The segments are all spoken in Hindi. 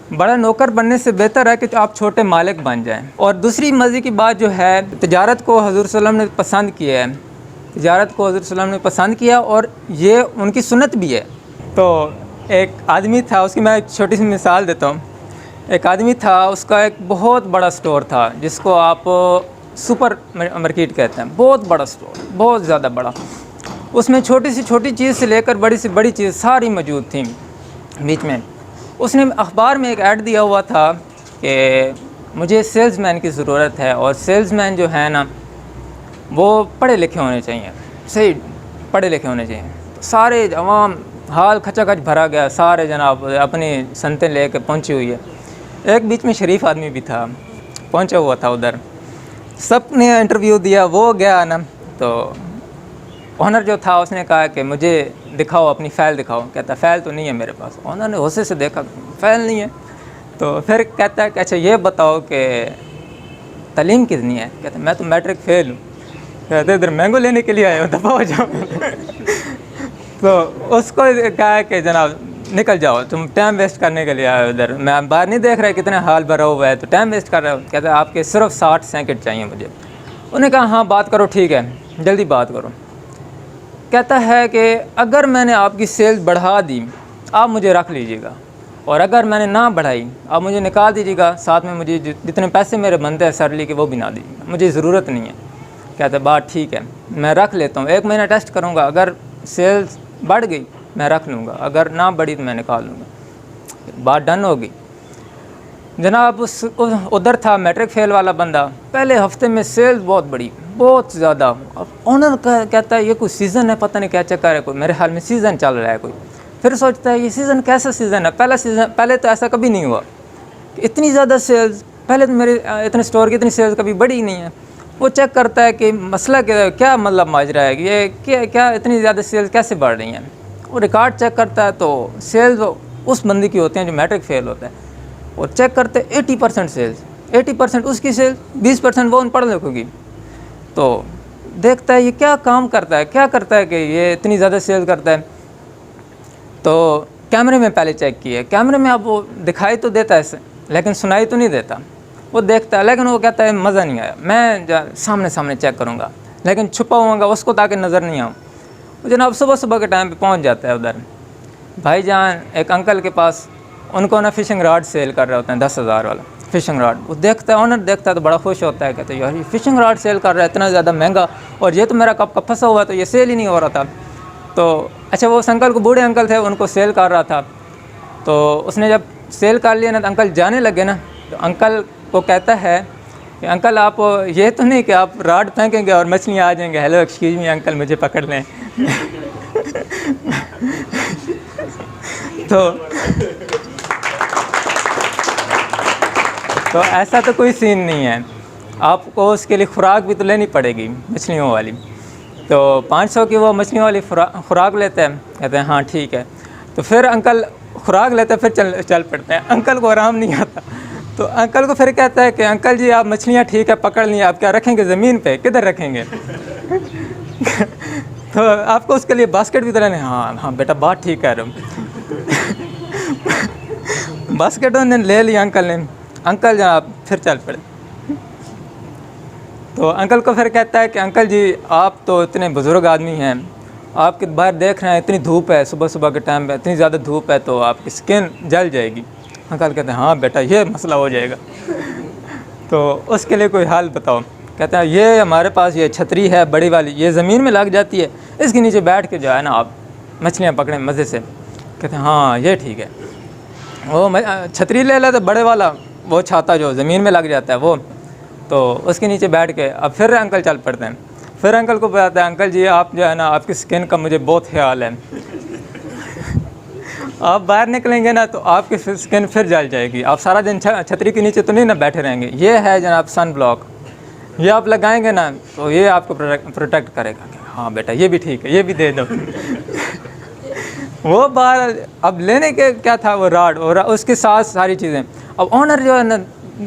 बड़ा नौकर बनने से बेहतर है कि आप छोटे मालिक बन जाएं। और दूसरी मज़े की बात जो है, तिजारत को हज़ूर सल्लल्लाहु अलैहि वसल्लम ने पसंद किया है, तिजारत को हज़ूर सल्लल्लाहु अलैहि वसल्लम ने पसंद किया और ये उनकी सुन्नत भी है। तो एक आदमी था, उसकी मैं एक छोटी सी मिसाल देता हूँ। एक आदमी था, उसका एक बहुत बड़ा स्टोर था जिसको आप सुपर मार्केट कहते हैं, बहुत बड़ा स्टोर, बहुत ज़्यादा बड़ा। उसमें छोटी से छोटी चीज़ से लेकर बड़ी से बड़ी चीज़ सारी मौजूद थी। बीच में उसने अखबार में एक ऐड दिया हुआ था कि मुझे सेल्समैन की ज़रूरत है, और सेल्समैन जो है ना वो पढ़े लिखे होने चाहिए, सही पढ़े लिखे होने चाहिए। तो सारे अवाम हाल खचाखच भरा गया, सारे जनाब अपनी संतें लेकर पहुंची हुई है। एक बीच में शरीफ आदमी भी था, पहुंचा हुआ था उधर। सब ने इंटरव्यू दिया, वो गया ना, तो ऑनर जो था उसने कहा कि मुझे दिखाओ, अपनी फ़ाइल दिखाओ। कहता फ़ाइल तो नहीं है मेरे पास। ऑनर ने गुस्से से देखा, फ़ाइल नहीं है। तो फिर कहता है कि अच्छा ये बताओ कि तालीम कितनी है। कहता मैं तो मैट्रिक फ़ेल हूँ। कहते इधर मैंगो लेने के लिए आए हो, दफ़ा हो जाओ। तो उसको कहा कि जनाब निकल जाओ, तुम टाइम वेस्ट करने के लिए आए हो इधर, मैं बाहर नहीं देख रहा कितना हाल भरा हुआ है, तो टाइम वेस्ट कर रहे हो। कहते आपके सिर्फ 60 सेकंड चाहिए मुझे। उन्होंने कहा हाँ बात करो, ठीक है जल्दी बात करो। कहता है कि अगर मैंने आपकी सेल्स बढ़ा दी आप मुझे रख लीजिएगा, और अगर मैंने ना बढ़ाई आप मुझे निकाल दीजिएगा, साथ में मुझे जितने पैसे मेरे बनते हैं सैलरी के वो भी ना दीजिएगा, मुझे ज़रूरत नहीं है। कहते बात ठीक है, मैं रख लेता हूँ, 1 महीना टेस्ट करूँगा, अगर सेल्स बढ़ गई मैं रख लूँगा, अगर ना बढ़ी तो मैं निकाल लूँगा। बात डन होगी। जनाब उधर था मैट्रिक फेल वाला बंदा, पहले हफ्ते में सेल्स बहुत बड़ी, बहुत ज़्यादा। अब ऑनर कहता है ये कोई सीज़न है, पता नहीं क्या चक्कर है, कोई मेरे ख्याल में सीज़न चल रहा है कोई। फिर सोचता है ये सीज़न कैसा सीज़न है, पहले तो ऐसा कभी नहीं हुआ कि इतनी ज़्यादा सेल्स, पहले तो मेरे इतने स्टोर की इतनी सेल्स कभी बढ़ी ही नहीं है। वो चेक करता है कि मसला क्या मतलब माजरा है, ये क्या इतनी ज़्यादा सेल्स कैसे बढ़ रही हैं। वो रिकॉर्ड चेक करता है तो सेल्स उस बंदी की होती हैं जो मैट्रिक फेल होता है। और चेक करते 80% सेल्स, 80% उसकी सेल्स, 20% वो उन पढ़ लिखों की। तो देखता है ये क्या काम करता है, क्या करता है कि ये इतनी ज़्यादा सेल्स करता है। तो कैमरे में पहले चेक किया, कैमरे में अब वो दिखाई तो देता है लेकिन सुनाई तो नहीं देता। वो देखता है लेकिन वो कहता है मज़ा नहीं आया, मैं सामने सामने चेक करूँगा, लेकिन छुपा हुआ उसको ताकि नज़र नहीं आऊँ। वो जनाब सुबह सुबह के टाइम पे पहुँच जाता है उधर। भाईजान एक अंकल के पास, उनको ना फ़िशिंग रॉड सेल कर रहे होते हैं, 10,000 वाला फ़िशिंग रॉड। वो देखता है, ऑनर देखता है तो बड़ा खुश होता है, कहते हैं यार ये फ़िशिंग रॉड सेल कर रहा है इतना ज़्यादा महंगा, और ये तो मेरा कब का फंसा हुआ, तो ये सेल ही नहीं हो रहा था। तो अच्छा वो उस अंकल को, बूढ़े अंकल थे, उनको सेल कर रहा था। तो उसने जब सेल कर लिया ना तो अंकल जाने लगे ना, तो अंकल को कहता है कि अंकल आप ये तो नहीं कि आप रॉड फेंकेंगे और मछलियाँ आ जाएंगे, हेलो एक्सक्यूज़ मी अंकल मुझे पकड़ लें। तो ऐसा तो कोई सीन नहीं है, आपको उसके लिए खुराक भी तो लेनी पड़ेगी मछलियों वाली। तो 500 की वो मछलियों वाली खुराक लेते हैं, कहते हैं हाँ ठीक है। तो फिर अंकल खुराक लेते हैं, फिर चल पड़ते हैं। अंकल को आराम नहीं आता, तो अंकल को फिर कहता है कि अंकल जी आप मछलियाँ ठीक है पकड़ ली, आप क्या रखेंगे ज़मीन पे, किधर रखेंगे? तो आपको उसके लिए बास्केट भी तो लेने। हाँ हाँ बेटा बात ठीक कह रहे हो। बास्केट उन्होंने ले लिया अंकल ने, अंकल जनाब फिर चल पड़े। तो अंकल को फिर कहता है कि अंकल जी आप तो इतने बुज़ुर्ग आदमी हैं, आपके बाहर देख रहे हैं इतनी धूप है, सुबह सुबह के टाइम पे इतनी ज़्यादा धूप है तो आपकी स्किन जल जाएगी। अंकल कहते हैं हाँ बेटा ये मसला हो जाएगा। तो उसके लिए कोई हाल बताओ। कहते हैं ये हमारे पास ये छतरी है बड़ी वाली, ये ज़मीन में लग जाती है, इसके नीचे बैठ के जो है ना आप मछलियाँ पकड़ें मज़े से। कहते हैं हाँ ये ठीक है। वो छतरी ले लेते बड़े वाला, वो छाता जो ज़मीन में लग जाता है वो, तो उसके नीचे बैठ के अब फिर अंकल चल पड़ते हैं। फिर अंकल को बताते हैं अंकल जी आप जो है ना आपकी स्किन का मुझे बहुत ख्याल है, आप बाहर निकलेंगे ना तो आपकी स्किन फिर जल जाएगी, आप सारा दिन छतरी के नीचे तो नहीं ना बैठे रहेंगे। ये है जनाब सन ब्लॉक, ये आप लगाएंगे ना तो ये आपको प्रोटेक्ट करेगा। हाँ बेटा ये भी ठीक है, ये भी दे दो। वो बाहर अब लेने के क्या था, वो रॉड और उसके साथ सारी चीज़ें। अब ऑनर जो है ना,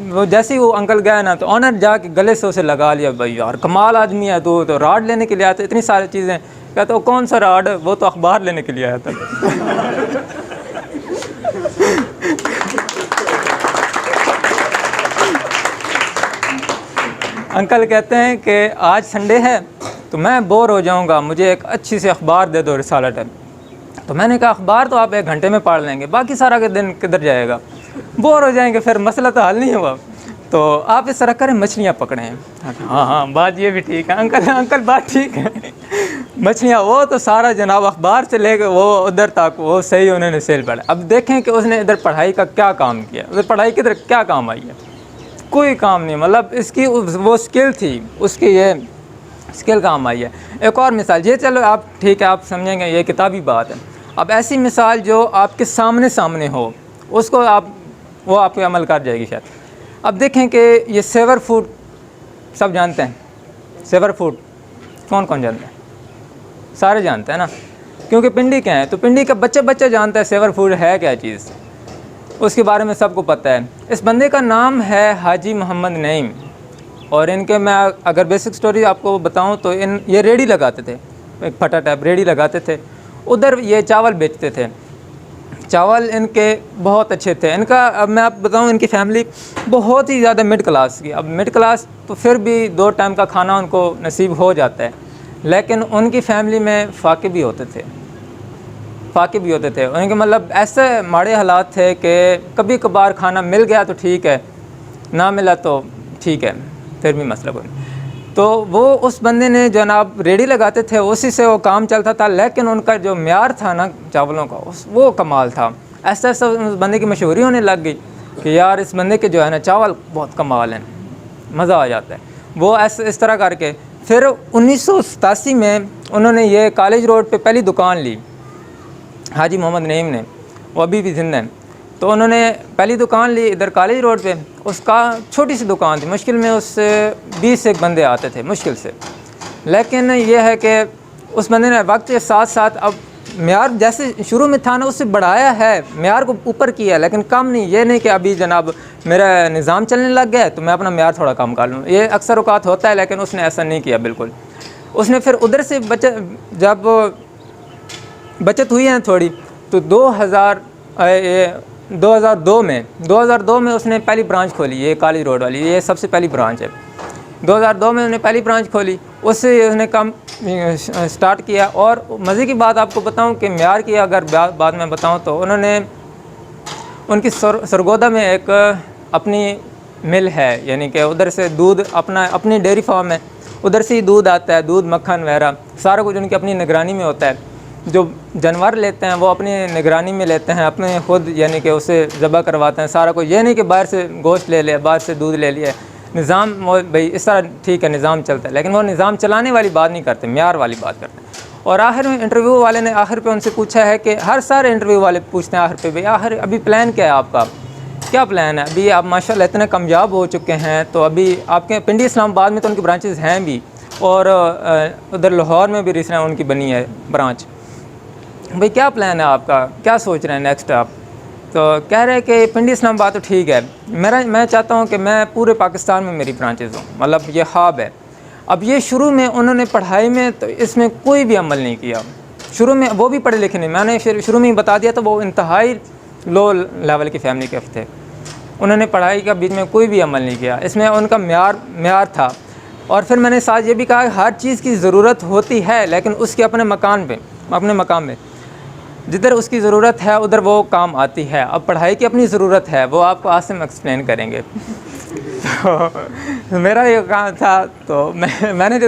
वो जैसे ही वो अंकल गया ना तो ऑनर जाके गले से उसे लगा लिया, भाई यार कमाल आदमी है तो रॉड लेने के लिए आया था, इतनी सारी चीज़ें। कहते वो कौन सा रॉड, वो तो अखबार लेने के लिए आया था। अंकल कहते हैं कि आज संडे है तो मैं बोर हो जाऊंगा, मुझे एक अच्छी सी अखबार दे दो, रिसाला टाइम। तो मैंने कहा अखबार तो आप 1 घंटे में पढ़ लेंगे, बाकी सारा के दिन किधर जाएगा, बोर हो जाएंगे, फिर मसला तो हल नहीं हुआ। तो आप इस तरह करें, मछलियाँ पकड़ें। हाँ हाँ, बात ये भी ठीक है अंकल बात ठीक है। मछलियाँ वो तो सारा जनाब अखबार से लेकर वो उधर तक वो सही उन्होंने सेल पढ़ा। अब देखें कि उसने इधर पढ़ाई का क्या काम किया, उधर पढ़ाई किधर क्या काम आई है, कोई काम नहीं। मतलब इसकी वो स्किल थी, उसकी ये स्किल काम आई है। एक और मिसाल, ये चलो आप ठीक है, आप समझेंगे ये किताबी बात है। अब ऐसी मिसाल जो आपके सामने हो, उसको आप वो आप पे अमल कर जाएगी शायद। अब देखें कि ये सेवर फूड सब जानते हैं, सेवर फूड कौन कौन जानते हैं? सारे जानते हैं ना, क्योंकि पिंडी के हैं तो पिंडी का बच्चा जानता है सेवर फूड है क्या चीज़, उसके बारे में सबको पता है। इस बंदे का नाम है हाजी मोहम्मद नईम, और इनके मैं अगर बेसिक स्टोरी आपको बताऊं तो ये रेडी लगाते थे, एक फटा टाइप रेडी लगाते थे, उधर ये चावल बेचते थे। चावल इनके बहुत अच्छे थे। इनका अब मैं आप बताऊं, इनकी फैमिली बहुत ही ज़्यादा मिड क्लास की। अब मिड क्लास तो फिर भी 2 टाइम का खाना उनको नसीब हो जाता है, लेकिन उनकी फैमिली में फाके भी होते थे। उनके मतलब ऐसे माड़े हालात थे कि कभी कभार खाना मिल गया तो ठीक है, ना मिला तो ठीक है, फिर भी मसला कोई। तो वो उस बंदे ने जनाब रेडी लगाते थे, उसी से वो काम चलता था, लेकिन उनका जो म्यार था ना चावलों का, वो कमाल था। ऐसा ऐसा उस बंदे की मशहूरी होने लग गई कि यार इस बंदे के जो है ना चावल बहुत कमाल हैं, मज़ा आ जाता है। वो ऐसे इस तरह करके फिर 1987 में उन्होंने ये कॉलेज रोड पे पहली दुकान ली, हाजी मोहम्मद नईम ने, वो अभी भी जिंदा हैं। तो उन्होंने पहली दुकान ली इधर कॉलेज रोड पे। उसका छोटी सी दुकान थी, मुश्किल में उससे 20 एक बंदे आते थे मुश्किल से। लेकिन यह है कि उस बंदे ने वक्त के साथ साथ अब म्यार जैसे शुरू में था ना उससे बढ़ाया है, म्यार को ऊपर किया, लेकिन कम नहीं। ये नहीं कि अभी जनाब मेरा निज़ाम चलने लग गया है तो मैं अपना म्यार थोड़ा कम कर लूँ, ये अक्सर औकात होता है, लेकिन उसने ऐसा नहीं किया बिल्कुल। उसने फिर उधर से जब बचत हुई है थोड़ी, तो 2002 में उसने पहली ब्रांच खोली, ये कॉलेज रोड वाली, ये सबसे पहली ब्रांच है। 2002 में उन्होंने पहली ब्रांच खोली, उससे उसने काम स्टार्ट किया। और मज़े की बात आपको बताऊं कि म्यार की अगर बात में बताऊं तो उन्होंने उनकी सरगोदा में एक अपनी मिल है, यानी कि उधर से दूध अपनी डेयरी फार्म है, उधर से ही दूध आता है, दूध मक्खन वगैरह सारा कुछ उनकी अपनी निगरानी में होता है। जो जानवर लेते हैं वो अपनी निगरानी में लेते हैं, अपने खुद यानी कि उसे ज़बह करवाते हैं सारा कुछ। ये नहीं कि बाहर से गोश्त ले लिया, बाहर से दूध ले लिया, निज़ाम भाई इस तरह ठीक है निज़ाम चलता है, लेकिन वो निज़ाम चलाने वाली बात नहीं करते, म्यार वाली बात करते हैं। और आखिर में इंटरव्यू वाले ने आखिर पे उनसे पूछा है कि हर सारे इंटरव्यू वाले पूछते हैं आखिर पे, भाई आखिर अभी प्लान क्या है आपका, क्या प्लान है? अभी आप माशाल्लाह इतने कामयाब हो चुके हैं, तो अभी आपके पिंडी इस्लामाबाद में तो उनकी ब्रांचेस हैं भी, और उधर लाहौर में भी रिसेंट उनकी बनी है ब्रांच। भाई क्या प्लान है आपका, क्या सोच रहे हैं नेक्स्ट आप? तो कह रहे हैं कि पिंडी इस्लामाबाद तो ठीक है, मैं चाहता हूँ कि मैं पूरे पाकिस्तान में मेरी ब्रांचेज़ हों, मतलब ये ख्वाब है। अब ये शुरू में उन्होंने पढ़ाई में तो इसमें कोई भी अमल नहीं किया, शुरू में वो भी पढ़े लिखे नहीं, मैंने शुरू में ही बता दिया, तो वो इंतहाई लो लेवल की फैमिली के थे। उन्होंने पढ़ाई का बीच में कोई भी अमल नहीं किया, इसमें उनका म्यार था। और फिर मैंने साथ ये भी कहा हर चीज़ की ज़रूरत होती है, लेकिन उसके अपने मकाम में जिधर उसकी ज़रूरत है उधर वो काम आती है। अब पढ़ाई की अपनी ज़रूरत है, वो आपको आसिम एक्सप्लेन करेंगे। तो मेरा ये काम था, तो मैंने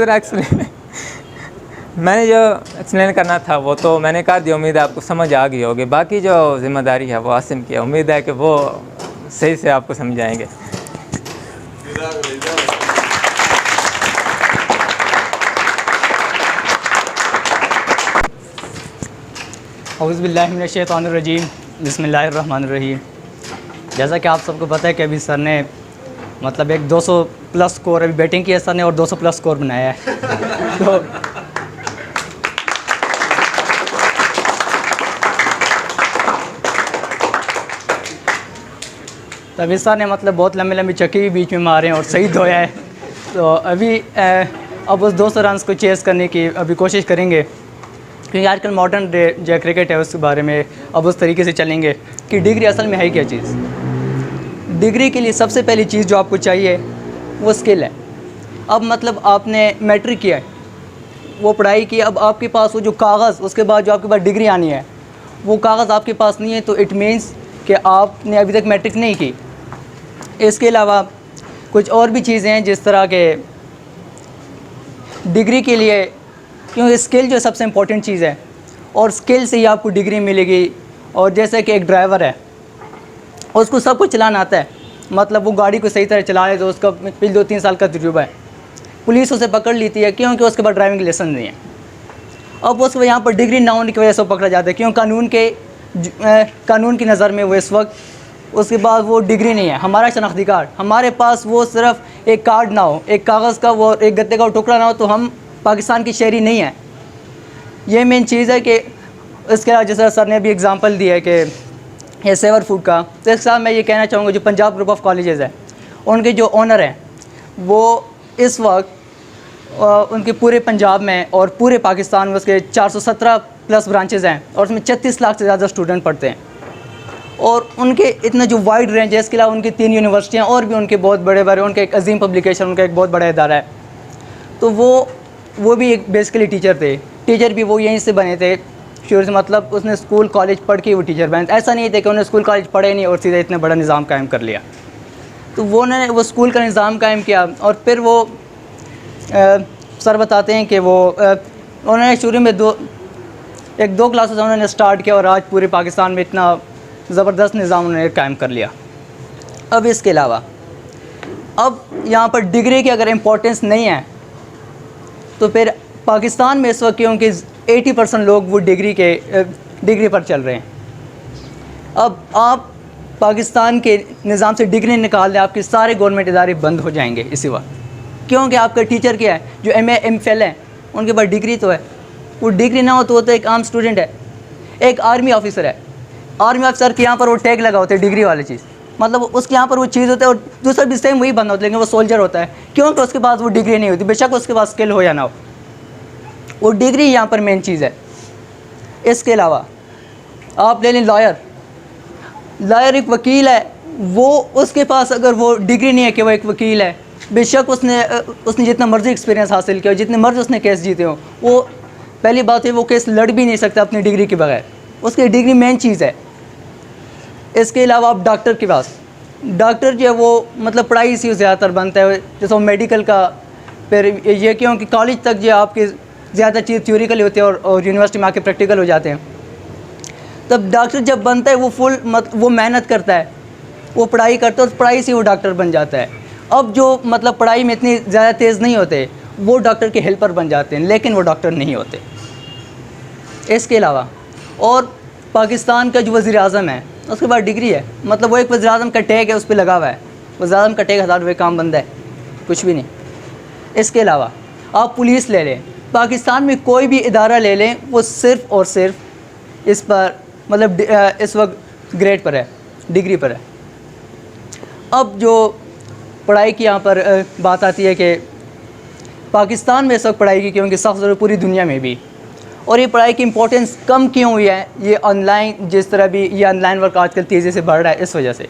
जो एक्सप्लेन करना था वो तो मैंने कर दिया। उम्मीद है आपको समझ आ गई होगी, बाकी जो ज़िम्मेदारी है वो आसिम की है, उम्मीद है कि वो सही से आपको समझाएंगे। औज़ुबिल्लाहिमिनश्शैतानिर्रजीम, बिस्मिल्लाहिर्रहमानिर्रहीम। जैसा कि आप सबको पता है कि अभी सर ने मतलब एक 200+ स्कोर अभी बैटिंग किया सर ने, और 200+ स्कोर बनाया है। तो अभी सर ने मतलब बहुत लंबी चक्की भी बीच में मारे हैं और सही धोया है। तो अभी अब उस 200 रन को चेस करने की अभी कोशिश करेंगे, क्योंकि आजकल मॉडर्न जो क्रिकेट है उसके बारे में अब उस तरीके से चलेंगे कि डिग्री असल में है क्या चीज़। डिग्री के लिए सबसे पहली चीज़ जो आपको चाहिए वो स्किल है। अब मतलब आपने मैट्रिक किया है, वो पढ़ाई की, अब आपके पास वो जो कागज़, उसके बाद जो आपके पास डिग्री आनी है, वो कागज़ आपके पास नहीं है, तो इट मीन्स कि आपने अभी तक मैट्रिक नहीं की। इसके अलावा कुछ और भी चीज़ें हैं, जिस तरह के डिग्री के लिए, क्योंकि स्किल जो सबसे इम्पोर्टेंट चीज़ है, और स्किल से ही आपको डिग्री मिलेगी। और जैसे कि एक ड्राइवर है, उसको सब कुछ चलाना आता है, मतलब वो गाड़ी को सही तरह चला ले, तो उसका पिछले 2-3 साल का तजुर्बा है, पुलिस उसे पकड़ लेती है क्योंकि उसके पास ड्राइविंग लाइसेंस नहीं है। अब उसको यहाँ पर डिग्री ना होने की वजह से पकड़ा जाता है, क्यों कानून की नज़र में वो इस वक्त, उसके बाद वो डिग्री नहीं है। हमारा शनाख्ती कार्ड, हमारे पास वो सिर्फ एक कार्ड ना हो, एक कागज़ का वो एक गत्ते का टुकड़ा ना हो, तो हम पाकिस्तान की शहरी नहीं है। ये मेन चीज़ है कि इसके अलावा जैसा सर ने भी एग्ज़ाम्पल दिया है कि ये सेवर फूड का, तो इसके साथ मैं ये कहना चाहूँगा, जो पंजाब ग्रुप ऑफ कॉलेजेस है, उनके जो ओनर हैं वो इस वक्त उनके पूरे पंजाब में और पूरे पाकिस्तान में उसके 417 प्लस ब्रांचेज़ हैं, और उसमें 36 लाख से ज़्यादा स्टूडेंट पढ़ते हैं। और उनके इतना जो वाइड रेंज है, इसके अलावा उनकी 3 यूनिवर्सिटियाँ और भी उनके बहुत बड़े बड़े, उनका एक अजीम पब्लिकेशन, उनका एक बहुत बड़ा इदारा है। तो वो भी एक बेसिकली टीचर थे, टीचर भी वो यहीं से बने थे शुरू से, मतलब उसने स्कूल कॉलेज पढ़ के वो टीचर बने। ऐसा नहीं था कि उन्होंने स्कूल कॉलेज पढ़े नहीं और सीधे इतना बड़ा निज़ाम कायम कर लिया। तो उन्होंने वो स्कूल का निज़ाम कायम किया, और फिर वो सर बताते हैं कि वो उन्होंने शुरू में 2 क्लासेस उन्होंने स्टार्ट किया, और आज पूरे पाकिस्तान में इतना ज़बरदस्त निज़ाम उन्होंने कायम कर लिया। अब इसके अलावा अब यहाँ पर डिग्री की अगर इम्पोर्टेंस नहीं है, तो फिर पाकिस्तान में इस वक्त क्योंकि 80% लोग वो डिग्री पर चल रहे हैं। अब आप पाकिस्तान के निज़ाम से डिग्री निकाल दें, आपके सारे गवर्नमेंट इदारे बंद हो जाएंगे इसी वक्त, क्योंकि आपका टीचर क्या है, जो MA MPhil है, उनके पास डिग्री तो है। वो डिग्री ना हो तो एक आम स्टूडेंट है। एक आर्मी ऑफिसर है, आर्मी ऑफिसर के यहाँ पर वो टैग लगा होता है डिग्री वाली चीज़, मतलब उसके यहाँ पर वो चीज़ होता है, और दूसरा भी सेम वही बनना होता है, लेकिन वो सोल्जर होता है, क्योंकि उसके पास वो डिग्री नहीं होती, बेशक उसके पास स्किल हो या ना हो, वो डिग्री यहाँ पर मेन चीज़ है। इसके अलावा आप ले लें लॉयर एक वकील है, वो उसके पास अगर वो डिग्री नहीं है कि वो एक वकील है, बेशक उसने जितना मर्ज़ी एक्सपीरियंस हासिल किया हो, जितने मर्ज़ी उसने केस जीते हो, वो पहली बात है वो केस लड़ भी नहीं सकता अपनी डिग्री के बगैर, उसकी डिग्री मेन चीज़ है। इसके अलावा आप डॉक्टर के पास, डॉक्टर जो है वो मतलब पढ़ाई से ज़्यादातर बनता है, जैसे मेडिकल का, फिर ये क्योंकि कॉलेज तक जो आपकी ज़्यादा चीज़ थ्योरिकल होती है और यूनिवर्सिटी में आके प्रैक्टिकल हो जाते हैं। तब डॉक्टर जब बनता है वो मेहनत करता है, वो पढ़ाई करता है, और पढ़ाई से वो डॉक्टर बन जाता है। अब जो मतलब पढ़ाई में इतनी ज़्यादा तेज़ नहीं होते, वो डॉक्टर के हेल्पर बन जाते हैं, लेकिन वो डॉक्टर नहीं होते। इसके अलावा और पाकिस्तान का जो वज़ीर आज़म है, उसके बाद डिग्री है, मतलब वो एक वज़ीर आज़म का टैग है, उस पर लगा हुआ है, वज़ीर आज़म का टैग 1000 रुपये काम बंदा है, कुछ भी नहीं। इसके अलावा आप पुलिस ले लें, पाकिस्तान में कोई भी इदारा ले लें, वो सिर्फ़ और सिर्फ इस पर मतलब इस वक्त ग्रेड पर है, डिग्री पर है। अब जो पढ़ाई की यहाँ पर बात आती है कि पाकिस्तान में इस वक्त पढ़ाई की क्योंकि सख्त ज़रूरत पूरी दुनिया में भी, और ये पढ़ाई की इम्पोर्टेंस कम क्यों हुई है, ये ऑनलाइन जिस तरह भी ये ऑनलाइन वर्क आजकल तेज़ी से बढ़ रहा है, इस वजह से।